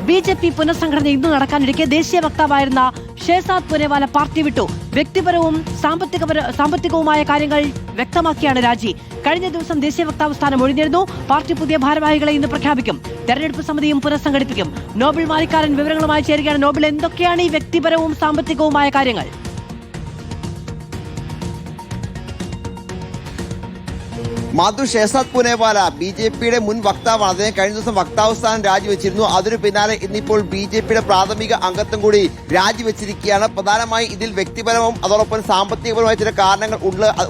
BJP പുനഃസംഘടന ഇന്ന് നടക്കാനിരിക്കെ ദേശീയ വക്താവായിരുന്ന ഷെഹസാദ് പൂനെവാല പാർട്ടി വിട്ടു. വ്യക്തിപരവും സാമ്പത്തികവുമായ കാര്യങ്ങൾ വ്യക്തമാക്കിയാണ് രാജി. കഴിഞ്ഞ ദിവസം ദേശീയ വക്താവ് സ്ഥാനം ഒഴിഞ്ഞിരുന്നു. പാർട്ടി പുതിയ ഭാരവാഹികളെ ഇന്ന് പ്രഖ്യാപിക്കും. തെരഞ്ഞെടുപ്പ് സമിതിയും പുനഃസംഘടിപ്പിക്കും. നോബിൾ മാരിക്കാരൻ വിവരങ്ങളുമായി ചേരുകയാണ്. നോബിൾ, എന്തൊക്കെയാണ് ഈ വ്യക്തിപരവും സാമ്പത്തികവുമായ കാര്യങ്ങൾ? മാധു, ഷെഹസാദ് പൂനെവാല BJPയുടെ മുൻ വക്താവാണ്. അദ്ദേഹം കഴിഞ്ഞ ദിവസം വക്താവ് സ്ഥാനം രാജിവെച്ചിരുന്നു. അതിനു പിന്നാലെ ഇന്നിപ്പോൾ BJPയുടെ പ്രാഥമിക അംഗത്വം കൂടി രാജിവെച്ചിരിക്കുകയാണ്. പ്രധാനമായി ഇതിൽ വ്യക്തിപരവും അതോടൊപ്പം സാമ്പത്തികപരമായ ചില കാരണങ്ങൾ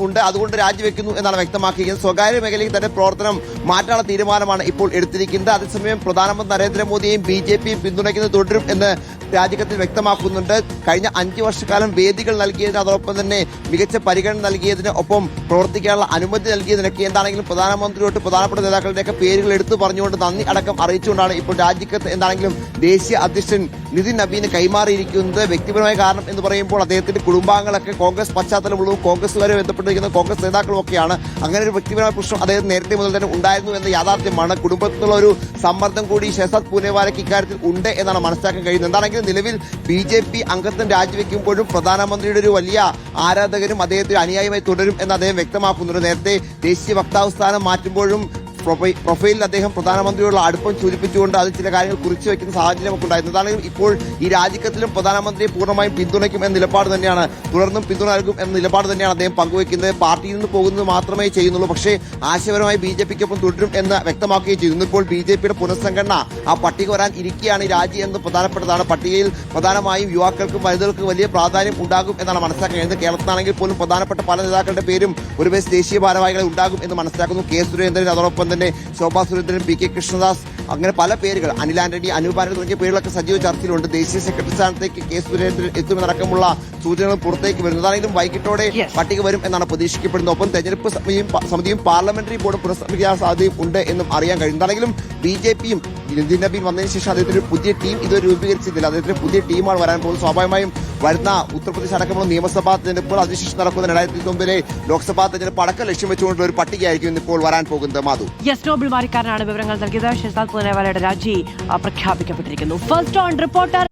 ഉണ്ട്, അതുകൊണ്ട് രാജിവെക്കുന്നു എന്നാണ് വ്യക്തമാക്കിയിരിക്കുന്നത്. സ്വകാര്യ മേഖലയിൽ തന്നെ പ്രവർത്തനം മാറ്റാനുള്ള തീരുമാനമാണ് ഇപ്പോൾ എടുത്തിരിക്കുന്നത്. അതേസമയം പ്രധാനമന്ത്രി നരേന്ദ്രമോദിയെയും BJPയും പിന്തുണയ്ക്കുന്നത് തുടരും എന്ന് രാജിക്കത്തിൽ വ്യക്തമാക്കുന്നുണ്ട്. കഴിഞ്ഞ 5 വർഷക്കാലം വേദികൾ നൽകിയതിന്, അതോടൊപ്പം തന്നെ മികച്ച പരിഗണന നൽകിയതിന്, ഒപ്പം പ്രവർത്തിക്കാനുള്ള അനുമതി നൽകിയതിനൊക്കെ എന്താണെങ്കിലും പ്രധാനമന്ത്രിയോട്ട് പ്രധാനപ്പെട്ട നേതാക്കളുടെയൊക്കെ പേരുകൾ എടുത്തു പറഞ്ഞുകൊണ്ട് നന്ദി അടക്കം അറിയിച്ചുകൊണ്ടാണ് ഇപ്പോൾ രാജിക്കത്ത് എന്താണെങ്കിലും ദേശീയ അധ്യക്ഷൻ നിതിൻ നബീന് കൈമാറിയിരിക്കുന്നത്. വ്യക്തിപരമായ കാരണം എന്ന് പറയുമ്പോൾ അദ്ദേഹത്തിന്റെ കുടുംബാംഗങ്ങളൊക്കെ കോൺഗ്രസ് പശ്ചാത്തലമുള്ളതും കോൺഗ്രസുകാരെ ബന്ധപ്പെട്ടിരിക്കുന്ന കോൺഗ്രസ് നേതാക്കളും ഒക്കെയാണ്. അങ്ങനെ ഒരു വ്യക്തിപരമായ പ്രശ്നം അദ്ദേഹം നേരത്തെ മുതൽ തന്നെ ഉണ്ടായിരുന്നു എന്ന യാഥാർത്ഥ്യമാണ്. കുടുംബത്തിലുള്ള ഒരു സമ്മർദ്ദം കൂടി ഷെഹസാദ് പൂനെവാലയ്ക്ക് ഇക്കാര്യത്തിൽ ഉണ്ട് എന്നാണ് മനസ്സിലാക്കാൻ കഴിയുന്നത്. എന്താണെങ്കിലും നിലവിൽ BJP അംഗത്വം രാജിവെക്കുമ്പോഴും പ്രധാനമന്ത്രിയുടെ ഒരു വലിയ ആരാധകരും അദ്ദേഹത്തിന് അനുയായിയായി തുടരും എന്ന് അദ്ദേഹം വ്യക്തമാക്കുന്നുണ്ട്. നേരത്തെ ദേശീയ വക്താവ് സ്ഥാനം മാറ്റുമ്പോഴും പ്രൊഫൈലിൽ അദ്ദേഹം പ്രധാനമന്ത്രിയോടുള്ള അടുപ്പം സൂചിപ്പിച്ചുകൊണ്ട് അതിൽ ചില കാര്യങ്ങൾ കുറിച്ചു വയ്ക്കുന്ന സാഹചര്യമൊക്കെ ഉണ്ടായിരുന്നു. അതാണെങ്കിൽ ഇപ്പോൾ ഈ രാജിക്കത്തിലും പ്രധാനമന്ത്രിയെ പൂർണ്ണമായും പിന്തുണയ്ക്കും എന്ന നിലപാട് തന്നെയാണ്, തുടർന്നും പിന്തുണ നൽകും എന്ന നിലപാട് തന്നെയാണ് അദ്ദേഹം പങ്കുവയ്ക്കുന്നത്. പാർട്ടിയിൽ നിന്ന് പോകുന്നത് മാത്രമേ ചെയ്യുന്നുള്ളൂ, പക്ഷേ ആശയപരമായി BJPക്കൊപ്പം തുടരും എന്ന് വ്യക്തമാക്കുകയും ചെയ്തു. ഇന്നിപ്പോൾ BJPയുടെ പുനഃസംഘടന ആ പട്ടിക വരാൻ ഇരിക്കുകയാണ്. ഈ രാജി എന്ന് പ്രധാനപ്പെട്ടതാണ്. പട്ടികയിൽ പ്രധാനമായും യുവാക്കൾക്കും വനിതകൾക്കും വലിയ പ്രാധാന്യം ഉണ്ടാകും എന്നാണ് മനസ്സിലാക്കാൻ കഴിയുന്നത്. കേരളത്തിലാണെങ്കിൽ പോലും പ്രധാനപ്പെട്ട പല നേതാക്കളുടെ പേരും ഒരു വേസ് ദേശീയ ഭാരവാഹികളെ ഉണ്ടാകും എന്ന് മനസ്സിലാക്കുന്നു. K. സുരേന്ദ്രൻ, അതോടൊപ്പം തന്നെ ശോഭാ സുരേന്ദ്രൻ, PK കൃഷ്ണദാസ്, അങ്ങനെ പല പേരുകൾ, അനിൽ ആന്റണി, അനൂപ് ആന്റണി തുടങ്ങിയ പേരുകളൊക്കെ സജീവ ചർച്ചയിലുണ്ട്. ദേശീയ സെക്രട്ടറി സ്ഥാനത്തേക്ക് K. സുരേന്ദ്രൻ എത്തുമെന്നടക്കമുള്ള സൂചനകൾ പുറത്തേക്ക് വരുന്നു. അതാണെങ്കിലും വൈകിട്ടോടെ പട്ടിക വരും എന്നാണ് പ്രതീക്ഷിക്കപ്പെടുന്നത്. ഒപ്പം തെരഞ്ഞെടുപ്പ് സമിതിയും പാർലമെന്ററി ബോർഡും പുനഃസംഘടിപ്പിക്കാൻ സാധ്യതയും ഉണ്ട് എന്നും അറിയാൻ കഴിയും. എന്താണെങ്കിലും BJPയും നിതിൻ നബീൻ വന്നതിന് ശേഷം അദ്ദേഹത്തിന് ഒരു പുതിയ ടീം ഇതുവരെ രൂപീകരിച്ചിട്ടില്ല. അദ്ദേഹത്തിന് പുതിയ ടീമാണ് വരാൻ പോകുന്നത്. സ്വാഭാവികമായും വരുന്ന ഉത്തർപ്രദേശ് അടക്കമുള്ള നിയമസഭാ തെരഞ്ഞെടുപ്പുകൾ, അതിനുശേഷം നടക്കുന്ന 2019 ലോക്സഭാ തെരഞ്ഞെടുപ്പ് അടക്കം ലക്ഷ്യം വെച്ചുകൊണ്ടുള്ള ഒരു പട്ടികയായിരിക്കും ഇപ്പോൾ വരാൻ പോകുന്നത്. മാധു, നോബിൾ മാരിക്കാരനാണ് വിവരങ്ങൾ നൽകിയത്. ഷെഹസാദ് പൂനെവാലയുടെ രാജി പ്രഖ്യാപിക്കപ്പെട്ടിരിക്കുന്നു. First on reporter.